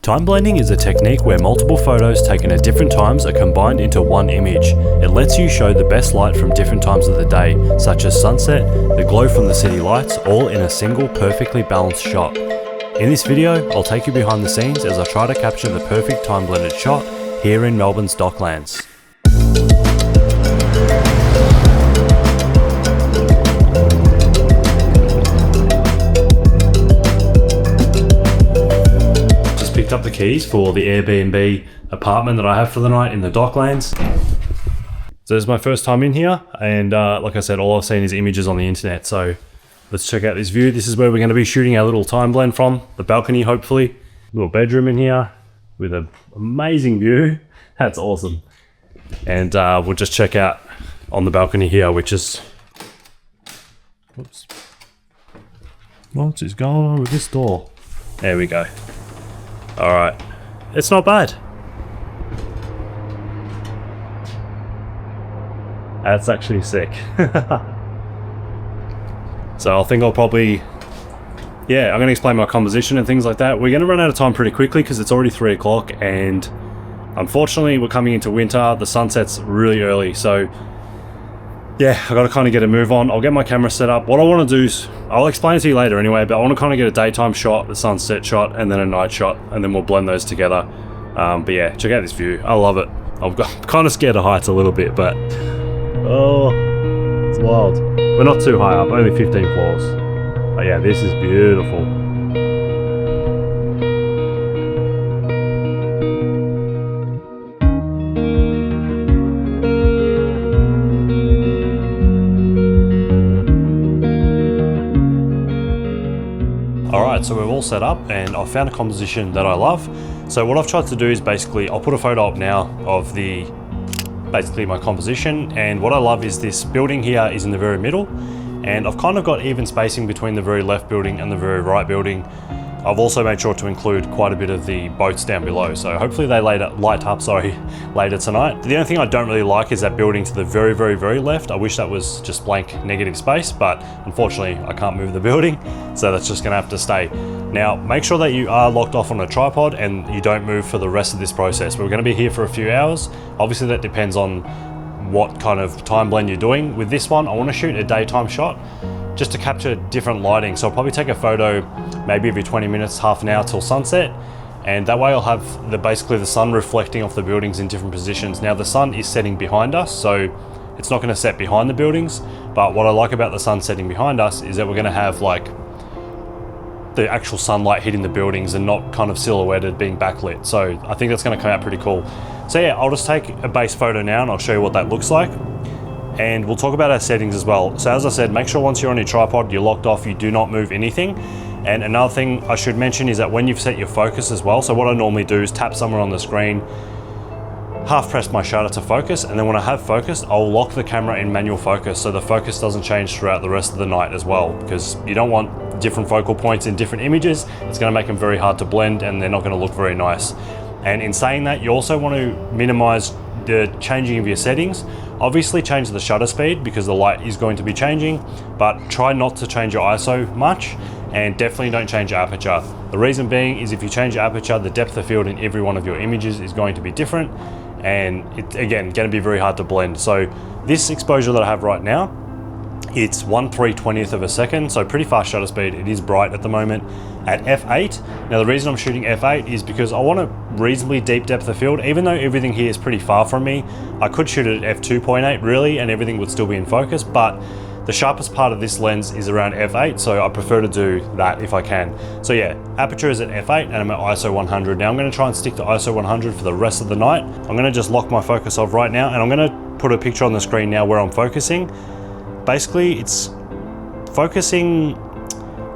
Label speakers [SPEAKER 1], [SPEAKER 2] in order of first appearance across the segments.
[SPEAKER 1] Time blending is a technique where multiple photos taken at different times are combined into one image. It lets you show the best light from different times of the day, such as sunset, the glow from the city lights, all in a single perfectly balanced shot. In this video, I'll take you behind the scenes as I try to capture the perfect time blended shot here in Melbourne's Docklands. Picked up the keys for the Airbnb apartment that I have for the night in the Docklands. So this is my first time in here, and like I said, all I've seen is images on the internet, so let's check out this view. This is where we're going to be shooting our little time blend from, the balcony hopefully. Little bedroom in here with an amazing view. That's awesome. And we'll just check out on the balcony here, which is... Whoops. What is going on with this door? There we go. Alright, it's not bad. That's actually sick. So I think I'll probably... Yeah, I'm going to explain my composition and things like that. We're going to run out of time pretty quickly because it's already 3 o'clock and unfortunately we're coming into winter. The sunset's really early, so yeah, I got to kind of get a move on. I'll get my camera set up. What I want to do is, I'll explain it to you later anyway, but I want to kind of get a daytime shot, the sunset shot, and then a night shot, and then we'll blend those together. But yeah, check out this view. I love it. I'm kind of scared of heights a little bit, but oh, it's wild. We're not too high up, only 15 floors. But yeah, this is beautiful. Alright, so we're all set up and I've found a composition that I love. So what I've tried to do is basically, I'll put a photo up now of basically my composition, and what I love is this building here is in the very middle, and I've kind of got even spacing between the very left building and the very right building. I've also made sure to include quite a bit of the boats down below, so hopefully they light up later tonight. The only thing I don't really like is that building to the very, very, very left. I wish that was just blank negative space, but unfortunately I can't move the building, so that's just gonna have to stay. Now, make sure that you are locked off on a tripod and you don't move for the rest of this process. We're gonna be here for a few hours. Obviously that depends on what kind of time blend you're doing. With this one, I wanna shoot a daytime shot, just to capture different lighting. So I'll probably take a photo maybe every 20 minutes, half an hour till sunset. And that way I'll have basically the sun reflecting off the buildings in different positions. Now the sun is setting behind us, so it's not gonna set behind the buildings. But what I like about the sun setting behind us is that we're gonna have like the actual sunlight hitting the buildings and not kind of silhouetted being backlit. So I think that's gonna come out pretty cool. So yeah, I'll just take a base photo now and I'll show you what that looks like. And we'll talk about our settings as well. So as I said, make sure once you're on your tripod, you're locked off, you do not move anything. And another thing I should mention is that when you've set your focus as well, so what I normally do is tap somewhere on the screen, half press my shutter to focus, and then when I have focused, I'll lock the camera in manual focus so the focus doesn't change throughout the rest of the night as well, because you don't want different focal points in different images. It's gonna make them very hard to blend and they're not gonna look very nice. And in saying that, you also want to minimize the changing of your settings. Obviously change the shutter speed because the light is going to be changing, but try not to change your ISO much, and definitely don't change your aperture. The reason being is if you change your aperture, the depth of field in every one of your images is going to be different, and it's again going to be very hard to blend. So this exposure that I have right now, it's 1/320th of a second, so pretty fast shutter speed. It is bright at the moment at f8. Now the reason I'm shooting f8 is because I want a reasonably deep depth of field. Even though everything here is pretty far from me, I could shoot it at f2.8 really and everything would still be in focus, but the sharpest part of this lens is around f8, so I prefer to do that if I can. So yeah, aperture is at f8 and I'm at ISO 100. Now I'm going to try and stick to ISO 100 for the rest of the night. I'm going to just lock my focus off right now, and I'm going to put a picture on the screen now where I'm focusing. Basically it's focusing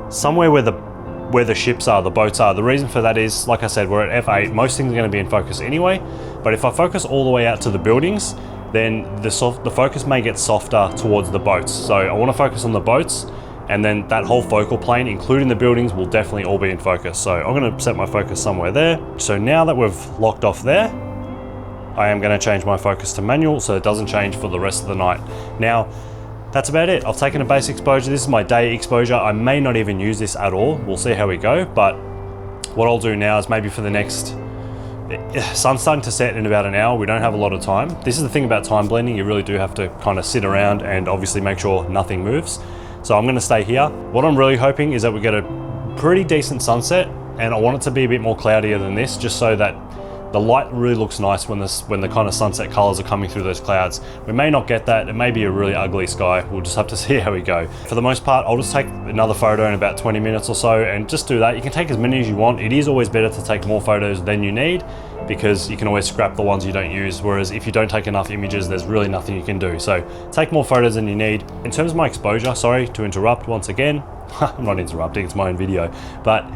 [SPEAKER 1] somewhere where the ships are, the boats are. The reason for that is, like I said, we're at f8, most things are going to be in focus anyway, but if I focus all the way out to the buildings, then the focus may get softer towards the boats. So I want to focus on the boats, and then that whole focal plane, including the buildings, will definitely all be in focus. So I'm going to set my focus somewhere there. So now that we've locked off there, I am going to change my focus to manual so it doesn't change for the rest of the night. Now, that's about it. I've taken a base exposure. This is my day exposure. I may not even use this at all. We'll see how we go, but what I'll do now is maybe for the next, sun's starting to set in about an hour. We don't have a lot of time. This is the thing about time blending. You really do have to kind of sit around and obviously make sure nothing moves. So I'm gonna stay here. What I'm really hoping is that we get a pretty decent sunset, and I want it to be a bit more cloudier than this, just so that the light really looks nice when the kind of sunset colors are coming through those clouds. We may not get that. It may be a really ugly sky. We'll just have to see how we go. For the most part, I'll just take another photo in about 20 minutes or so and just do that. You can take as many as you want. It is always better to take more photos than you need, because you can always scrap the ones you don't use. Whereas if you don't take enough images, there's really nothing you can do. So take more photos than you need. In terms of my exposure, sorry to interrupt once again. I'm not interrupting, it's my own video. But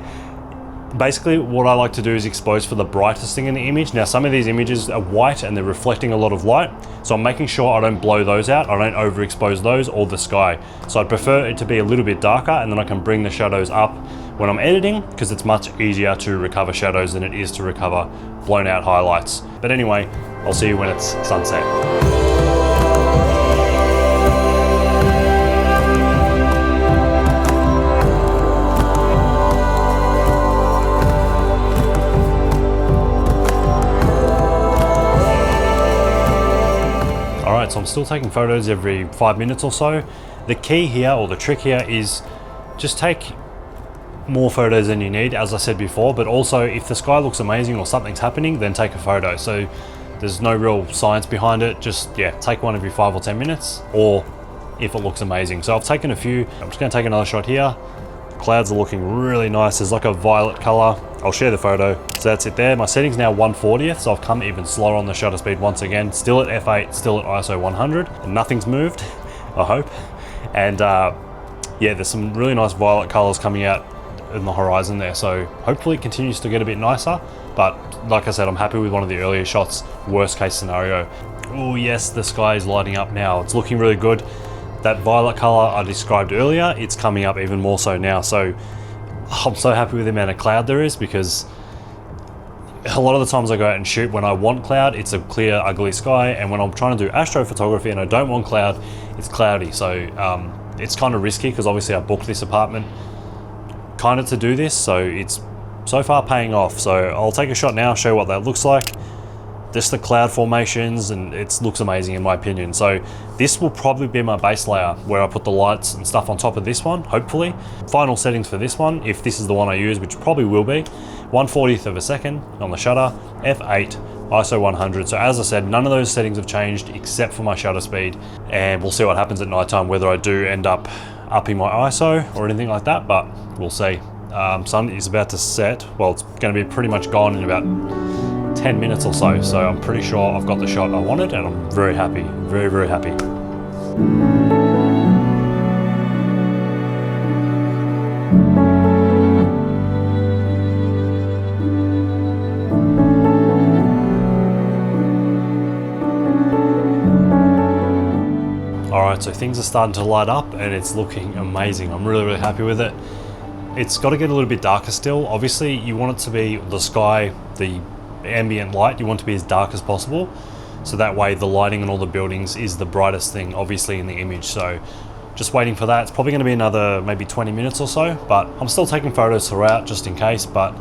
[SPEAKER 1] basically what I like to do is expose for the brightest thing in the image. Now some of these images are white and they're reflecting a lot of light, so I'm making sure I don't blow those out, I don't overexpose those or the sky. So I'd prefer it to be a little bit darker, and then I can bring the shadows up when I'm editing, because it's much easier to recover shadows than it is to recover blown out highlights. But anyway, I'll see you when it's sunset. So I'm still taking photos every 5 minutes or so. The key here, or the trick here, is just take more photos than you need, as I said before, but also if the sky looks amazing or something's happening, then take a photo. So there's no real science behind it. Just, yeah, take one every 5 or 10 minutes, or if it looks amazing. So I've taken a few. I'm just gonna take another shot here. Clouds are looking really nice. There's like a violet color. I'll share the photo. So that's it there. My setting's now 1/40th, so I've come even slower on the shutter speed once again. Still at f8, still at ISO 100, and nothing's moved, I hope. And yeah, there's some really nice violet colors coming out in the horizon there. So hopefully it continues to get a bit nicer. But like I said, I'm happy with one of the earlier shots. Worst case scenario. Oh yes, the sky is lighting up now. It's looking really good. That violet color I described earlier, it's coming up even more so now. So I'm so happy with the amount of cloud there is, because a lot of the times I go out and shoot, when I want cloud, it's a clear, ugly sky. And when I'm trying to do astrophotography and I don't want cloud, it's cloudy. So it's kind of risky, because obviously I booked this apartment kind of to do this. So it's so far paying off. So I'll take a shot now, show you what that looks like. Just the cloud formations, and it looks amazing in my opinion. So this will probably be my base layer, where I put the lights and stuff on top of this one, hopefully. Final settings for this one, if this is the one I use, which probably will be, 1/40th of a second on the shutter, f8, ISO 100. So as I said, none of those settings have changed except for my shutter speed, and we'll see what happens at nighttime, whether I do end up upping my ISO or anything like that, but we'll see. Sun is about to set. Well, it's going to be pretty much gone in about 10 minutes or so, so I'm pretty sure I've got the shot I wanted, and I'm very happy, very, very happy. Alright, so things are starting to light up and it's looking amazing. I'm really, really happy with it. It's got to get a little bit darker still. Obviously, you want it to be the sky, the ambient light, you want to be as dark as possible, so that way the lighting on all the buildings is the brightest thing obviously in the image. So just waiting for that. It's probably going to be another maybe 20 minutes or so, but I'm still taking photos throughout just in case. But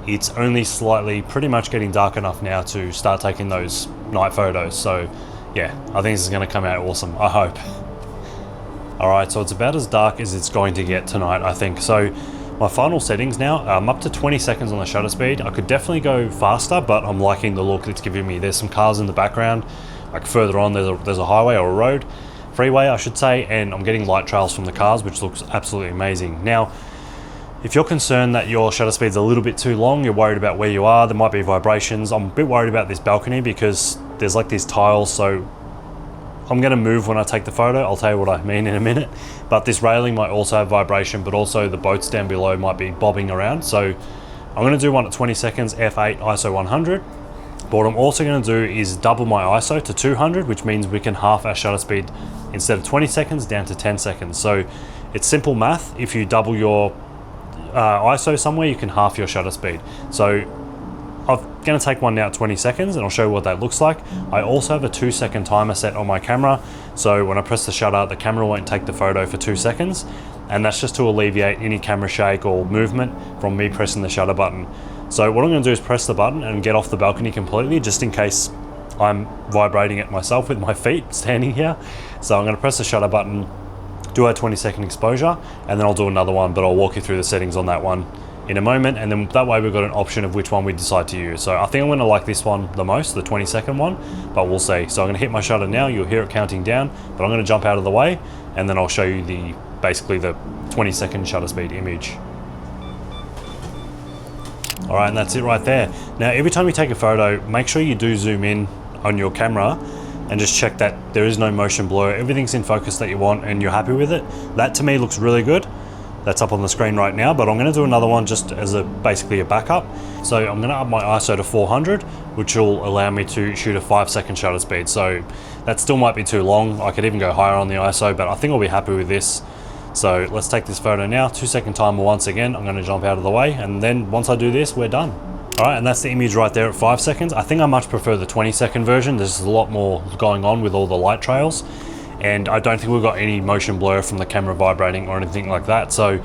[SPEAKER 1] it's only slightly pretty much getting dark enough now to start taking those night photos. So yeah, I think this is going to come out awesome, I hope. Alright, so it's about as dark as it's going to get tonight, I think. So my final settings now, I'm up to 20 seconds on the shutter speed. I could definitely go faster, but I'm liking the look it's giving me. There's some cars in the background, like further on there's a highway or a road, freeway I should say, and I'm getting light trails from the cars, which looks absolutely amazing. Now, if you're concerned that your shutter speed's a little bit too long, you're worried about where you are, there might be vibrations. I'm a bit worried about this balcony because there's like these tiles, so I'm going to move when I take the photo. I'll tell you what I mean in a minute. But this railing might also have vibration, but also the boats down below might be bobbing around. So I'm going to do one at 20 seconds, f8, ISO 100. But what I'm also going to do is double my ISO to 200, which means we can half our shutter speed instead of 20 seconds down to 10 seconds. So it's simple math. If you double your ISO somewhere, you can half your shutter speed. So I'm going to take one now at 20 seconds and I'll show you what that looks like. I also have a 2-second timer set on my camera, so when I press the shutter, the camera won't take the photo for 2 seconds, and that's just to alleviate any camera shake or movement from me pressing the shutter button. So what I'm going to do is press the button and get off the balcony completely, just in case I'm vibrating it myself with my feet standing here. So I'm going to press the shutter button, do a 20-second exposure, and then I'll do another one, but I'll walk you through the settings on that one in a moment, and then that way we've got an option of which one we decide to use. So I think I'm going to like this one the most, the 20-second one, but we'll see. So I'm going to hit my shutter now, you'll hear it counting down, but I'm going to jump out of the way, and then I'll show you basically the 20-second shutter speed image. All right, and that's it right there. Now, every time you take a photo, make sure you do zoom in on your camera and just check that there is no motion blur. Everything's in focus that you want and you're happy with it. That to me looks really good. That's up on the screen right now, but I'm going to do another one just as basically a backup. So I'm going to up my ISO to 400, which will allow me to shoot a 5-second shutter speed. So that still might be too long. I could even go higher on the ISO, but I think I'll be happy with this. So let's take this photo now, 2-second timer once again. I'm going to jump out of the way, and then once I do this, we're done. All right, and that's the image right there at 5 seconds. I think I much prefer the 20-second version. There's a lot more going on with all the light trails, and I don't think we've got any motion blur from the camera vibrating or anything like that. So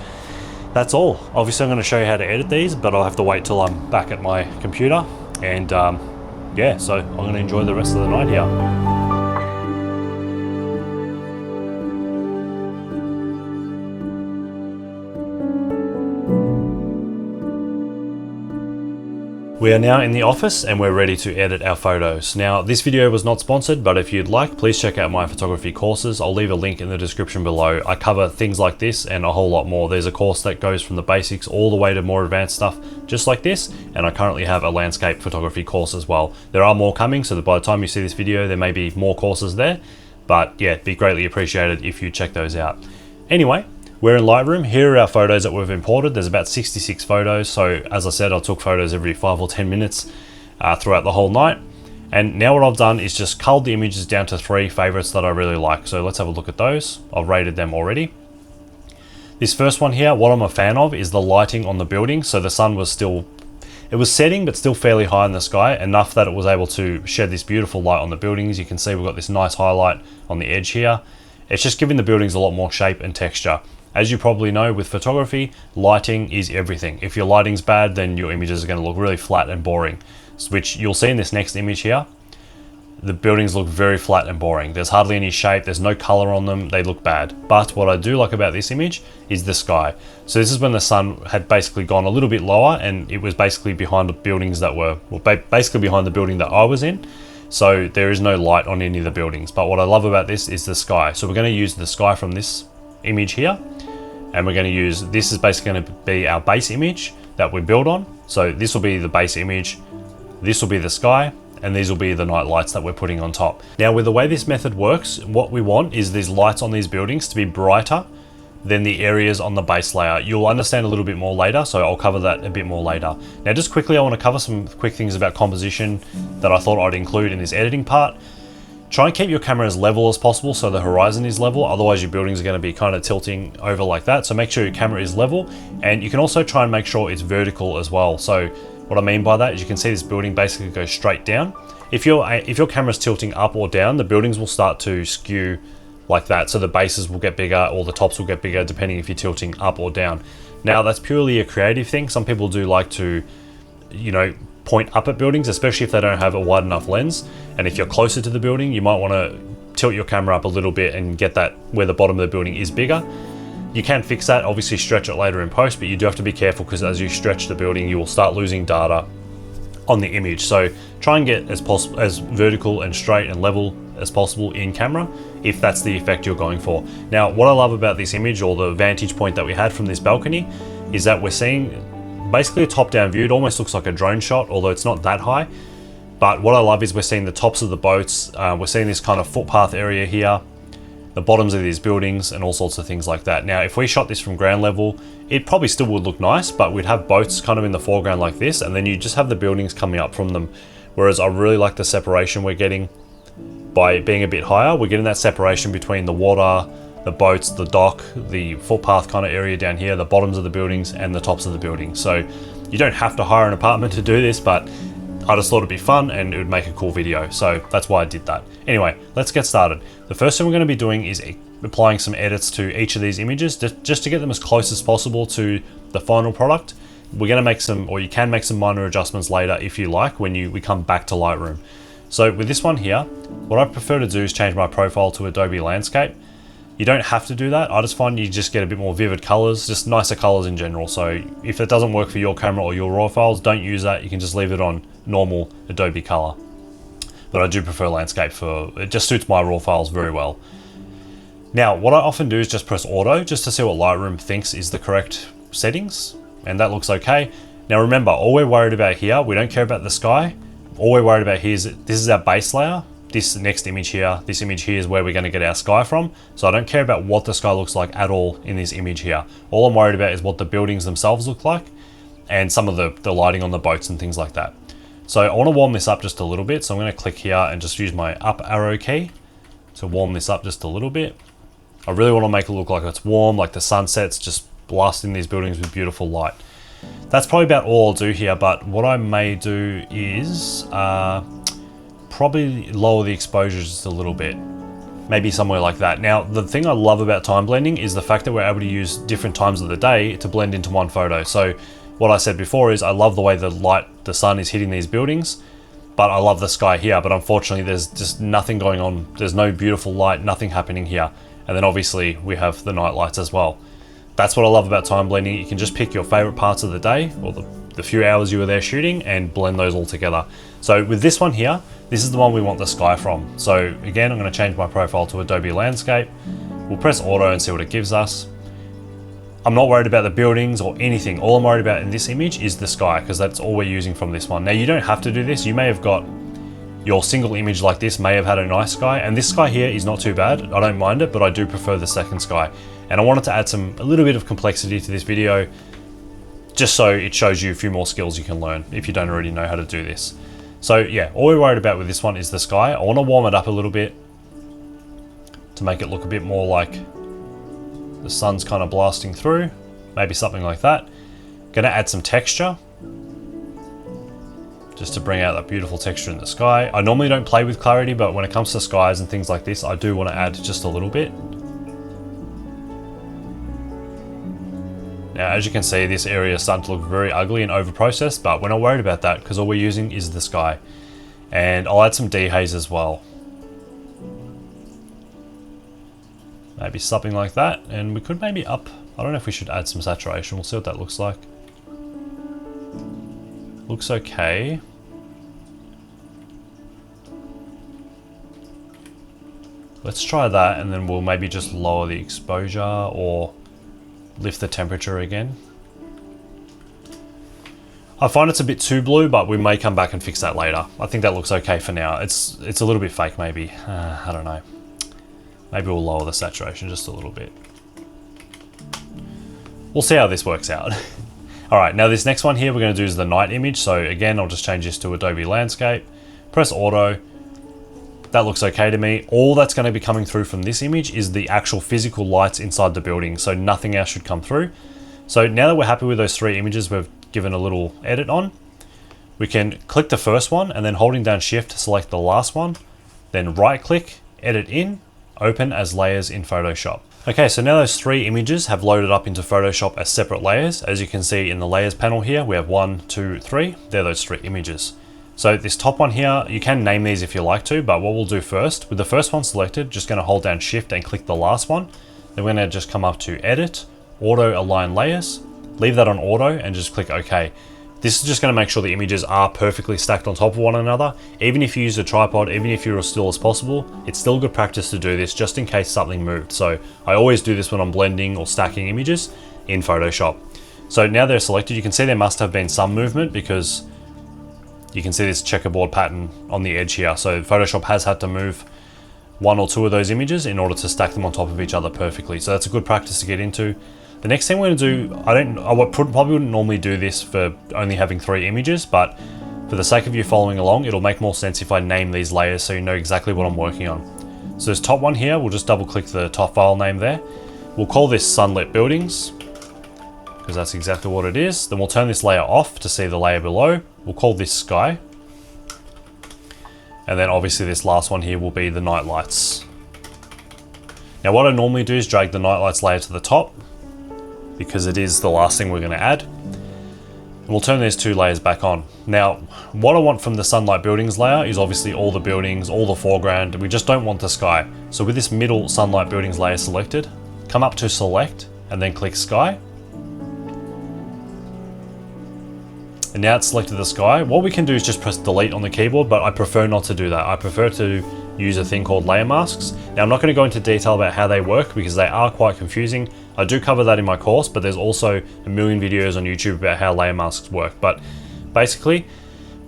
[SPEAKER 1] that's all. Obviously, I'm going to show you how to edit these, but I'll have to wait till I'm back at my computer. And yeah, so I'm going to enjoy the rest of the night here. We are now in the office and we're ready to edit our photos. Now, this video was not sponsored, but if you'd like, please check out my photography courses. I'll leave a link in the description below. I cover things like this and a whole lot more. There's a course that goes from the basics all the way to more advanced stuff just like this, and I currently have a landscape photography course as well. There are more coming, so that by the time you see this video, there may be more courses there, but yeah, it'd be greatly appreciated if you check those out. Anyway, we're in Lightroom. Here are our photos that we've imported. There's about 66 photos. So as I said, I took photos every 5 or 10 minutes throughout the whole night. And now what I've done is just culled the images down to 3 favorites that I really like. So let's have a look at those. I've rated them already. This first one here, what I'm a fan of is the lighting on the building. So the sun was it was setting, but still fairly high in the sky, enough that it was able to shed this beautiful light on the buildings. You can see we've got this nice highlight on the edge here. It's just giving the buildings a lot more shape and texture. As you probably know, with photography, lighting is everything. If your lighting's bad, then your images are going to look really flat and boring, which you'll see in this next image here. The buildings look very flat and boring. There's hardly any shape, there's no color on them, they look bad. But what I do like about this image is the sky. So this is when the sun had basically gone a little bit lower, and it was basically behind the buildings that were, well, basically behind the building that I was in. So there is no light on any of the buildings. But what I love about this is the sky. So we're going to use the sky from this image here. And we're going to use, this is basically going to be our base image that we build on. So this will be the base image, this will be the sky, and these will be the night lights that we're putting on top. Now, with the way this method works, what we want is these lights on these buildings to be brighter than the areas on the base layer. You'll understand a little bit more later, so I'll cover that a bit more later. Now, just quickly, I want to cover some quick things about composition that I thought I'd include in this editing part. Try and keep your camera as level as possible so the horizon is level, otherwise your buildings are going to be kind of tilting over like that. So make sure your camera is level, and you can also try and make sure it's vertical as well. So what I mean by that is you can see this building basically goes straight down. If your camera's tilting up or down, the buildings will start to skew like that. So the bases will get bigger or the tops will get bigger depending if you're tilting up or down. Now that's purely a creative thing. Some people do like to, you know, point up at buildings, especially if they don't have a wide enough lens. And if you're closer to the building, you might want to tilt your camera up a little bit and get that where the bottom of the building is bigger. You can fix that, obviously stretch it later in post, but you do have to be careful because as you stretch the building, you will start losing data on the image. So try and get as vertical and straight and level as possible in camera if that's the effect you're going for. Now, what I love about this image, or the vantage point that we had from this balcony, is that we're seeing basically a top-down view. It almost looks like a drone shot, although it's not that high. But what I love is we're seeing the tops of the boats, we're seeing this kind of footpath area here, the bottoms of these buildings, and all sorts of things like that. Now, if we shot this from ground level, it probably still would look nice, but we'd have boats kind of in the foreground like this, and then you just have the buildings coming up from them. Whereas I really like the separation we're getting by being a bit higher. We're getting that separation between the water, the boats, the dock, the footpath kind of area down here, the bottoms of the buildings and the tops of the buildings. So You don't have to hire an apartment to do this, but I just thought it'd be fun and it would make a cool video. So that's why I did that. Anyway, let's get started. The first thing we're going to be doing is applying some edits to each of these images just to get them as close as possible to the final product. We're going to make some, or you can make some minor adjustments later if you like when we come back to Lightroom. So with this one here, what I prefer to do is change my profile to Adobe Landscape. You don't have to do that. I just find you just get a bit more vivid colors, just nicer colors in general. So if it doesn't work for your camera or your RAW files, don't use that. You can just leave it on normal Adobe color. But I do prefer landscape it just suits my RAW files very well. Now, what I often do is just press auto just to see what Lightroom thinks is the correct settings. And that looks okay. Now remember, all we're worried about here, we don't care about the sky. All we're worried about here is this is our base layer. This next image here, this image here is where we're going to get our sky from. So I don't care about what the sky looks like at all in this image here. All I'm worried about is what the buildings themselves look like and some of the lighting on the boats and things like that. So I want to warm this up just a little bit. So I'm going to click here and just use my up arrow key to warm this up just a little bit. I really want to make it look like it's warm, like the sunset's just blasting these buildings with beautiful light. That's probably about all I'll do here, but what I may do is probably lower the exposure just a little bit, maybe somewhere like that. Now, the thing I love about time blending is the fact that we're able to use different times of the day to blend into one photo. So what I said before is I love the way the sun is hitting these buildings, but I love the sky here, but unfortunately there's just nothing going on. There's no beautiful light, nothing happening here. And then obviously we have the night lights as well. That's what I love about time blending. You can just pick your favorite parts of the day or the few hours you were there shooting and blend those all together. So with this one here, this is the one we want the sky from. So again, I'm going to change my profile to Adobe Landscape. We'll press auto and see what it gives us. I'm not worried about the buildings or anything. All I'm worried about in this image is the sky, because that's all we're using from this one. Now you don't have to do this. You may have got your single image like this may have had a nice sky, and this sky here is not too bad. I don't mind it, but I do prefer the second sky. And I wanted to add a little bit of complexity to this video, just so it shows you a few more skills you can learn if you don't already know how to do this. So yeah, all we're worried about with this one is the sky. I want to warm it up a little bit to make it look a bit more like the sun's kind of blasting through, maybe something like that. Gonna add some texture, just to bring out that beautiful texture in the sky. I normally don't play with clarity, but when it comes to skies and things like this, I do want to add just a little bit. Now, as you can see, this area is starting to look very ugly and over-processed, but we're not worried about that because all we're using is the sky. And I'll add some dehaze as well. Maybe something like that. And we could maybe I don't know if we should add some saturation. We'll see what that looks like. Looks okay. Let's try that, and then we'll maybe just lower the exposure or lift the temperature again. I find it's a bit too blue, but we may come back and fix that later. I think that looks okay for now. It's a little bit fake maybe. I don't know. Maybe we'll lower the saturation just a little bit. We'll see how this works out. All right, now this next one here we're going to do is the night image. So again, I'll just change this to Adobe Landscape, press auto. That looks okay to me. All that's going to be coming through from this image is the actual physical lights inside the building. So nothing else should come through. So now that we're happy with those three images we've given a little edit on, we can click the first one and then holding down shift to select the last one, then right click, edit in, open as layers in Photoshop. Okay, so now those three images have loaded up into Photoshop as separate layers. As you can see in the layers panel here, we have 1, 2, 3. They're those three images. So this top one here, you can name these if you like to, but what we'll do first, with the first one selected, just gonna hold down shift and click the last one. Then we're gonna just come up to edit, auto align layers, leave that on auto and just click OK. This is just going to make sure the images are perfectly stacked on top of one another. Even if you use a tripod, even if you're as still as possible, it's still good practice to do this just in case something moved. So I always do this when I'm blending or stacking images in Photoshop. So now they're selected, you can see there must have been some movement because you can see this checkerboard pattern on the edge here. So Photoshop has had to move one or two of those images in order to stack them on top of each other perfectly. So that's a good practice to get into. The next thing we're going to do, I probably wouldn't normally do this for only having 3 images, but for the sake of you following along, it'll make more sense if I name these layers so you know exactly what I'm working on. So this top one here, we'll just double click the top file name there. We'll call this Sunlit Buildings. because that's exactly what it is. Then we'll turn this layer off to see the layer below. We'll call this sky. And then obviously this last one here will be the night lights. Now what I normally do is drag the night lights layer to the top because it is the last thing we're going to add. And we'll turn these two layers back on. Now, what I want from the sunlight buildings layer is obviously all the buildings, all the foreground. We just don't want the sky. So with this middle sunlight buildings layer selected, come up to select and then click sky. And now it's selected the sky. What we can do is just press delete on the keyboard, but I prefer not to do that. I prefer to use a thing called layer masks. Now I'm not going to go into detail about how they work because they are quite confusing. I do cover that in my course, but there's also a million videos on YouTube about how layer masks work. But basically,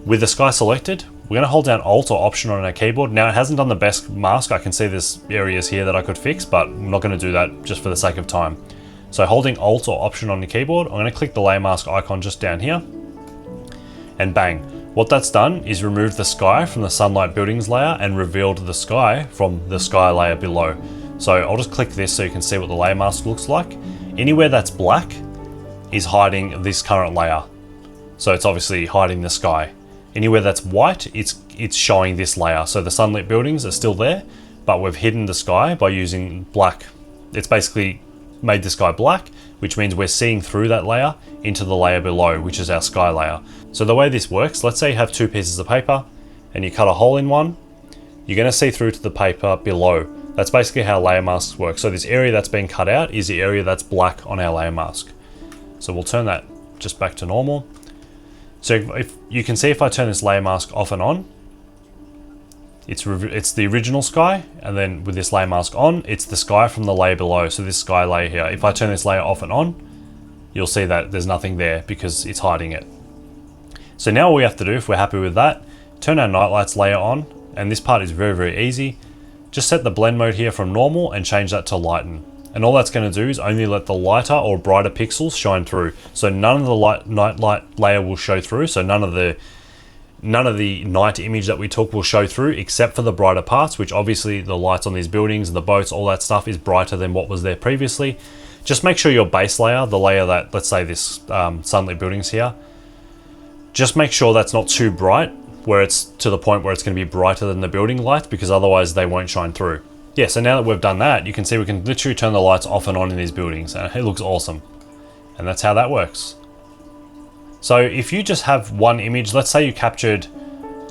[SPEAKER 1] with the sky selected, we're going to hold down Alt or Option on our keyboard. Now it hasn't done the best mask. I can see there's areas here that I could fix, but I'm not going to do that just for the sake of time. So holding Alt or Option on the keyboard, I'm going to click the layer mask icon just down here. And bang. What that's done is removed the sky from the sunlight buildings layer and revealed the sky from the sky layer below. So I'll just click this so you can see what the layer mask looks like. Anywhere that's black is hiding this current layer. So it's obviously hiding the sky. Anywhere that's white, it's showing this layer. So the sunlit buildings are still there, but we've hidden the sky by using black. It's basically made the sky black, which means we're seeing through that layer into the layer below, which is our sky layer. So the way this works, let's say you have two pieces of paper and you cut a hole in one, you're going to see through to the paper below. That's basically how layer masks work. So this area that's been cut out is the area that's black on our layer mask. So we'll turn that just back to normal. So if you can see, if I turn this layer mask off and on, it's the original sky, and then with this layer mask on, it's the sky from the layer below. So this sky layer here, if I turn this layer off and on, you'll see that there's nothing there because it's hiding it. So now all we have to do, if we're happy with that, turn our night lights layer on, and this part is very, very easy. Just set the blend mode here from normal and change that to lighten. And all that's going to do is only let the lighter or brighter pixels shine through. So none of the night light layer will show through. So none of the night image that we took will show through, except for the brighter parts, which obviously the lights on these buildings, the boats, all that stuff is brighter than what was there previously. Just make sure your base layer, the layer that, let's say this sunlit buildings here, just make sure that's not too bright, where it's to the point where it's going to be brighter than the building lights, because otherwise they won't shine through. Yeah, so now that we've done that, you can see we can literally turn the lights off and on in these buildings, and it looks awesome. And that's how that works. So if you just have one image, let's say you captured,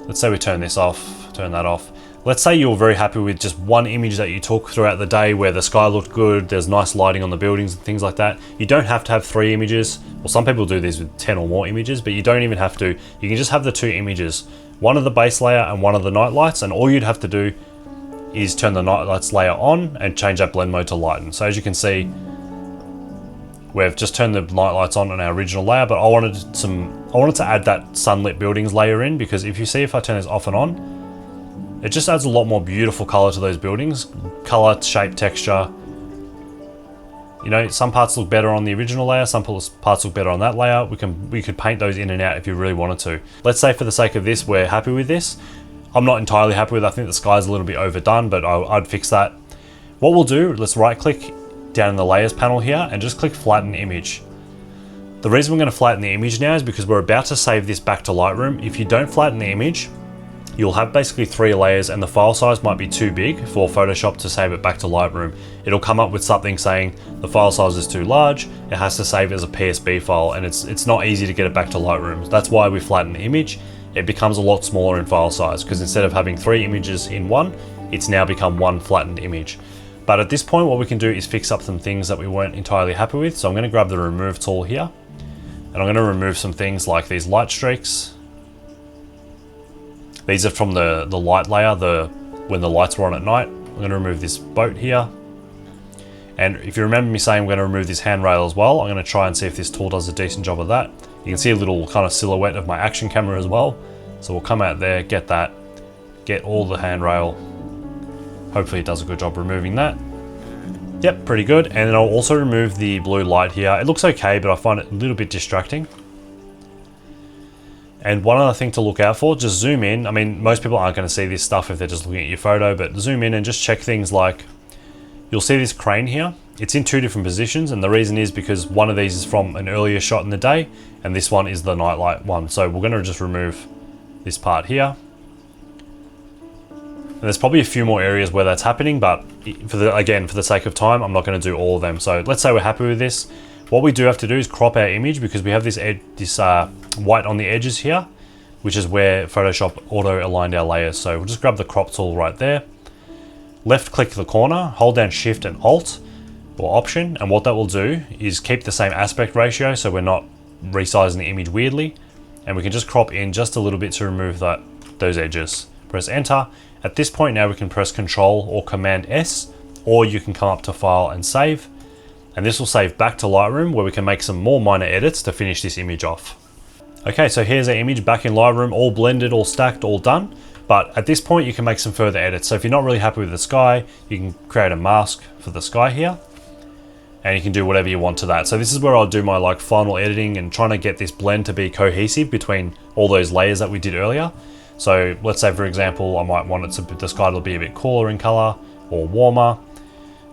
[SPEAKER 1] let's say we turn this off, turn that off. Let's say you're very happy with just one image that you took throughout the day where the sky looked good, there's nice lighting on the buildings and things like that. You don't have to have 3 images. Well, some people do these with 10 or more images, but you don't even have to. You can just have the 2 images, one of the base layer and one of the night lights, and all you'd have to do is turn the night lights layer on and change that blend mode to lighten. So as you can see, we've just turned the night lights on our original layer, but I wanted to add that sunlit buildings layer in, because if you see, if I turn this off and on, it just adds a lot more beautiful color to those buildings. Color, shape, texture. You know, some parts look better on the original layer, some parts look better on that layer. We could paint those in and out if you really wanted to. Let's say for the sake of this, we're happy with this. I'm not entirely happy with it. I think the sky's a little bit overdone, but I'd fix that. What we'll do, let's right click down in the layers panel here and just click flatten image. The reason we're going to flatten the image now is because we're about to save this back to Lightroom. If you don't flatten the image, you'll have basically 3 layers and the file size might be too big for Photoshop to save it back to Lightroom. It'll come up with something saying the file size is too large, it has to save it as a PSB file, and it's not easy to get it back to Lightroom. That's why we flatten the image. It becomes a lot smaller in file size, because instead of having 3 images in one, it's now become one flattened image. But at this point, what we can do is fix up some things that we weren't entirely happy with. So I'm going to grab the remove tool here, and I'm going to remove some things like these light streaks. These are from the light layer, when the lights were on at night. I'm going to remove this boat here. And if you remember me saying I'm going to remove this handrail as well, I'm going to try and see if this tool does a decent job of that. You can see a little kind of silhouette of my action camera as well. So we'll come out there, get that, get all the handrail. Hopefully it does a good job removing that. Yep, pretty good. And then I'll also remove the blue light here. It looks okay, but I find it a little bit distracting. And one other thing to look out for, just zoom in. I mean, most people aren't going to see this stuff if they're just looking at your photo, but zoom in and just check things like, you'll see this crane here. it's in two different positions, and the reason is because one of these is from an earlier shot in the day, and this one is the nightlight one. So we're gonna just remove this part here. And there's probably a few more areas where that's happening, but for the sake of time, I'm not gonna do all of them. So let's say we're happy with this. What we do have to do is crop our image because we have this white on the edges here, which is where Photoshop auto aligned our layers. So we'll just grab the crop tool right there. Left click the corner, hold down Shift and Alt or Option, and what that will do is keep the same aspect ratio so we're not resizing the image weirdly, and we can just crop in just a little bit to remove those edges. Press Enter. At this point now we can press Control or Command S, or you can come up to File and Save, and this will save back to Lightroom where we can make some more minor edits to finish this image off. Okay, so here's our image back in Lightroom, all blended, all stacked, all done. But at this point you can make some further edits. So if you're not really happy with the sky, you can create a mask for the sky here, and you can do whatever you want to that. So this is where I'll do my final editing and trying to get this blend to be cohesive between all those layers that we did earlier. So let's say, for example, I might want the sky to be a bit cooler in color or warmer,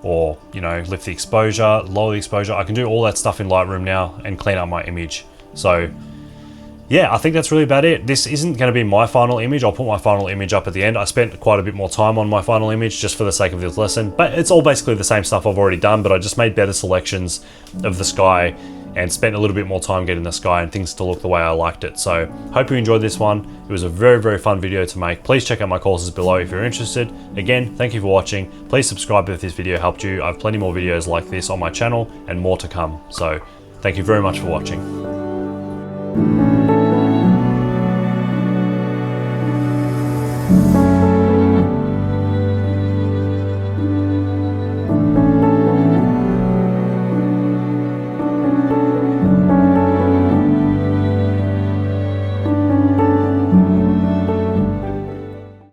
[SPEAKER 1] or lift the exposure, lower the exposure. I can do all that stuff in Lightroom now and clean up my image. So yeah, I think that's really about it. This isn't going to be my final image. I'll put my final image up at the end. I spent quite a bit more time on my final image just for the sake of this lesson, but it's all basically the same stuff I've already done, but I just made better selections of the sky and spent a little bit more time getting the sky and things to look the way I liked it. So hope you enjoyed this one. It was a very, very fun video to make. Please check out my courses below if you're interested. Again, thank you for watching. Please subscribe if this video helped you. I have plenty more videos like this on my channel and more to come. So thank you very much for watching.